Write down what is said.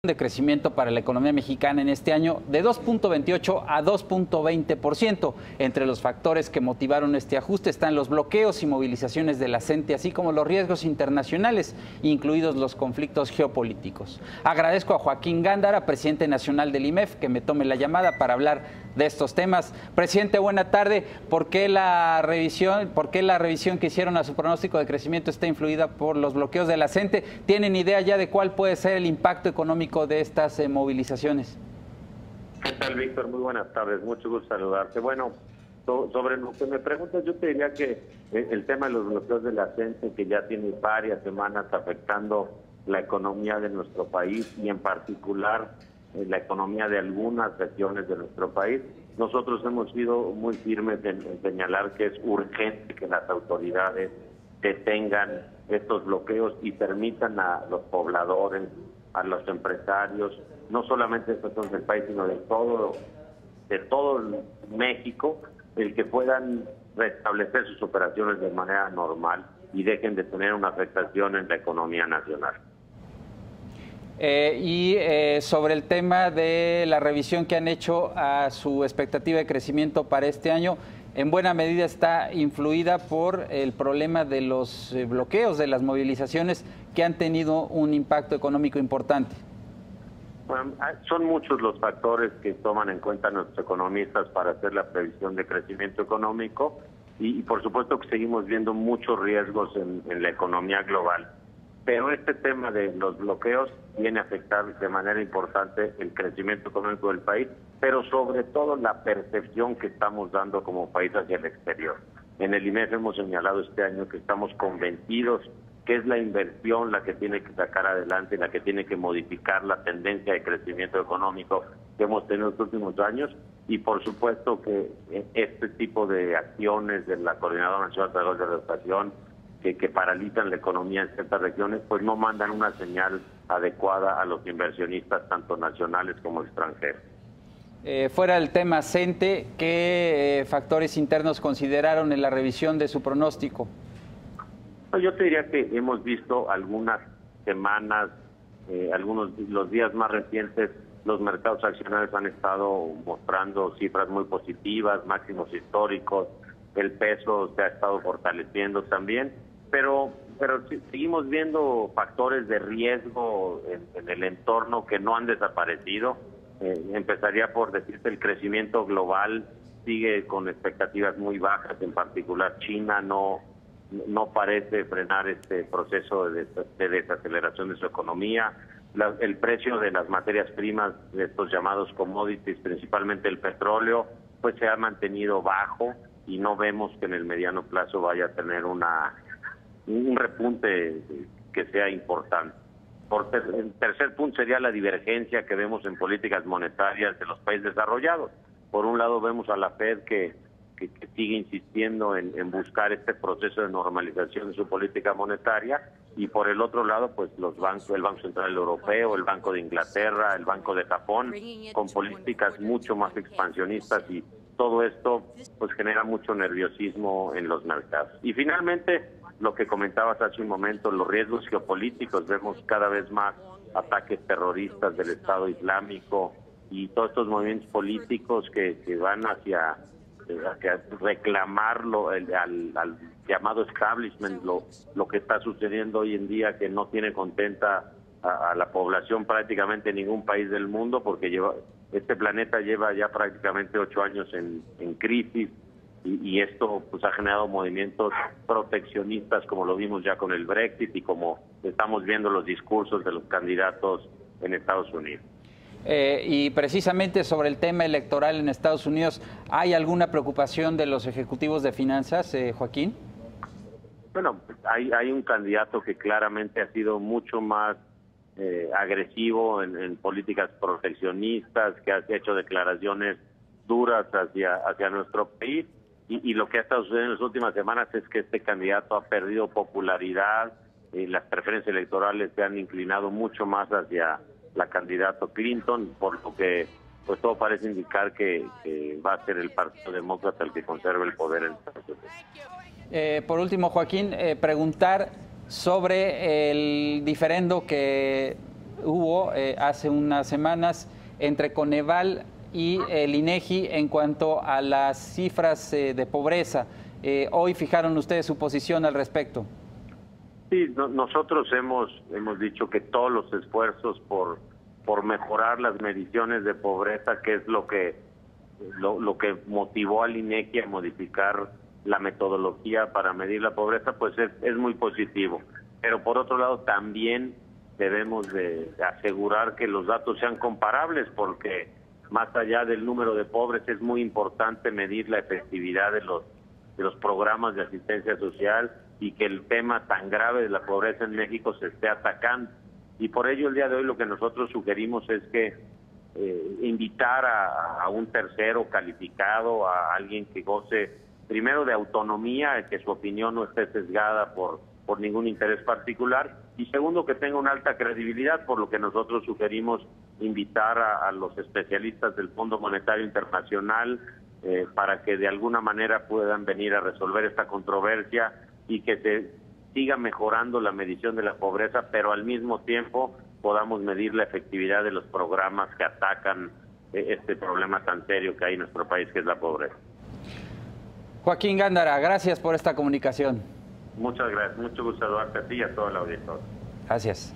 de crecimiento para la economía mexicana en este año de 2.28 a 2.20%. Entre los factores que motivaron este ajuste están los bloqueos y movilizaciones de la CENTE, así como los riesgos internacionales, incluidos los conflictos geopolíticos. Agradezco a Joaquín Gándara, presidente nacional del IMEF, que me tome la llamada para hablar de estos temas. Presidente, buena tarde. ¿Por qué la revisión que hicieron a su pronóstico de crecimiento está influida por los bloqueos de la CENTE? ¿Tienen idea ya de cuál puede ser el impacto económico de estas movilizaciones? ¿Qué tal, Víctor? Muy buenas tardes, mucho gusto saludarte. Bueno, sobre lo que me preguntas, yo te diría que el tema de los bloqueos de la CENTE, que ya tiene varias semanas afectando la economía de nuestro país y en particular la economía de algunas regiones de nuestro país, nosotros hemos sido muy firmes en señalar que es urgente que las autoridades detengan estos bloqueos y permitan a los pobladores, a los empresarios, no solamente de estos del país, sino de todo México, el que puedan restablecer sus operaciones de manera normal y dejen de tener una afectación en la economía nacional. Sobre el tema de la revisión que han hecho a su expectativa de crecimiento para este año, en buena medida está influida por el problema de los bloqueos, de las movilizaciones que han tenido un impacto económico importante. Bueno, son muchos los factores que toman en cuenta nuestros economistas para hacer la previsión de crecimiento económico y por supuesto que seguimos viendo muchos riesgos en la economía global. Pero este tema de los bloqueos viene a afectar de manera importante el crecimiento económico del país, pero sobre todo la percepción que estamos dando como país hacia el exterior. En el IMEF hemos señalado este año que estamos convencidos que es la inversión la que tiene que sacar adelante, la que tiene que modificar la tendencia de crecimiento económico que hemos tenido en los últimos años, y por supuesto que este tipo de acciones de la Coordinadora Nacional de Educación que paralizan la economía en ciertas regiones, pues no mandan una señal adecuada a los inversionistas, tanto nacionales como extranjeros. Fuera del tema CENTE, ¿qué factores internos consideraron en la revisión de su pronóstico? Yo te diría que hemos visto algunas semanas, los días más recientes, los mercados accionarios han estado mostrando cifras muy positivas, máximos históricos, el peso se ha estado fortaleciendo también, pero seguimos viendo factores de riesgo en el entorno que no han desaparecido. Empezaría por decirte, el crecimiento global sigue con expectativas muy bajas, en particular China no parece frenar este proceso de desaceleración de su economía. El precio de las materias primas, de estos llamados commodities, principalmente el petróleo, pues se ha mantenido bajo y no vemos que en el mediano plazo vaya a tener un repunte que sea importante. El tercer punto sería la divergencia que vemos en políticas monetarias de los países desarrollados. Por un lado vemos a la Fed que sigue insistiendo en buscar este proceso de normalización de su política monetaria, y por el otro lado pues los bancos, el Banco Central Europeo, el Banco de Inglaterra, el Banco de Japón, con políticas mucho más expansionistas, y todo esto pues genera mucho nerviosismo en los mercados. Y finalmente, lo que comentabas hace un momento, los riesgos geopolíticos. Vemos cada vez más ataques terroristas del Estado Islámico y todos estos movimientos políticos que van hacia reclamarlo al llamado establishment, lo que está sucediendo hoy en día, que no tiene contenta a la población prácticamente en ningún país del mundo, porque este planeta lleva ya prácticamente 8 años en crisis, y esto pues ha generado movimientos proteccionistas, como lo vimos ya con el Brexit y como estamos viendo los discursos de los candidatos en Estados Unidos. Y precisamente sobre el tema electoral en Estados Unidos, ¿hay alguna preocupación de los ejecutivos de finanzas, Joaquín? Bueno, hay un candidato que claramente ha sido mucho más agresivo en políticas proteccionistas, que ha hecho declaraciones duras hacia nuestro país, y lo que ha estado sucediendo en las últimas semanas es que este candidato ha perdido popularidad. Las preferencias electorales se han inclinado mucho más hacia la candidata Clinton, por lo que pues todo parece indicar que va a ser el Partido Demócrata el que conserve el poder en Estados Unidos. Por último, Joaquín, preguntar sobre el diferendo que hubo hace unas semanas entre Coneval y el INEGI en cuanto a las cifras de pobreza. Hoy fijaron ustedes su posición al respecto. Sí, nosotros hemos dicho que todos los esfuerzos por mejorar las mediciones de pobreza, que es lo que motivó al INEGI a modificar la metodología para medir la pobreza, pues es muy positivo. Pero por otro lado también debemos de asegurar que los datos sean comparables, porque más allá del número de pobres es muy importante medir la efectividad de los programas de asistencia social y que el tema tan grave de la pobreza en México se esté atacando. Y por ello el día de hoy lo que nosotros sugerimos es que invitar a un tercero calificado, a alguien que goce primero de autonomía, que su opinión no esté sesgada por ningún interés particular, y segundo, que tenga una alta credibilidad, por lo que nosotros sugerimos invitar a los especialistas del Fondo Monetario Internacional para que de alguna manera puedan venir a resolver esta controversia y que se siga mejorando la medición de la pobreza, pero al mismo tiempo podamos medir la efectividad de los programas que atacan este problema tan serio que hay en nuestro país, que es la pobreza. Joaquín Gándara, gracias por esta comunicación. Muchas gracias, mucho gusto saludarte a ti y a toda la audiencia. Gracias.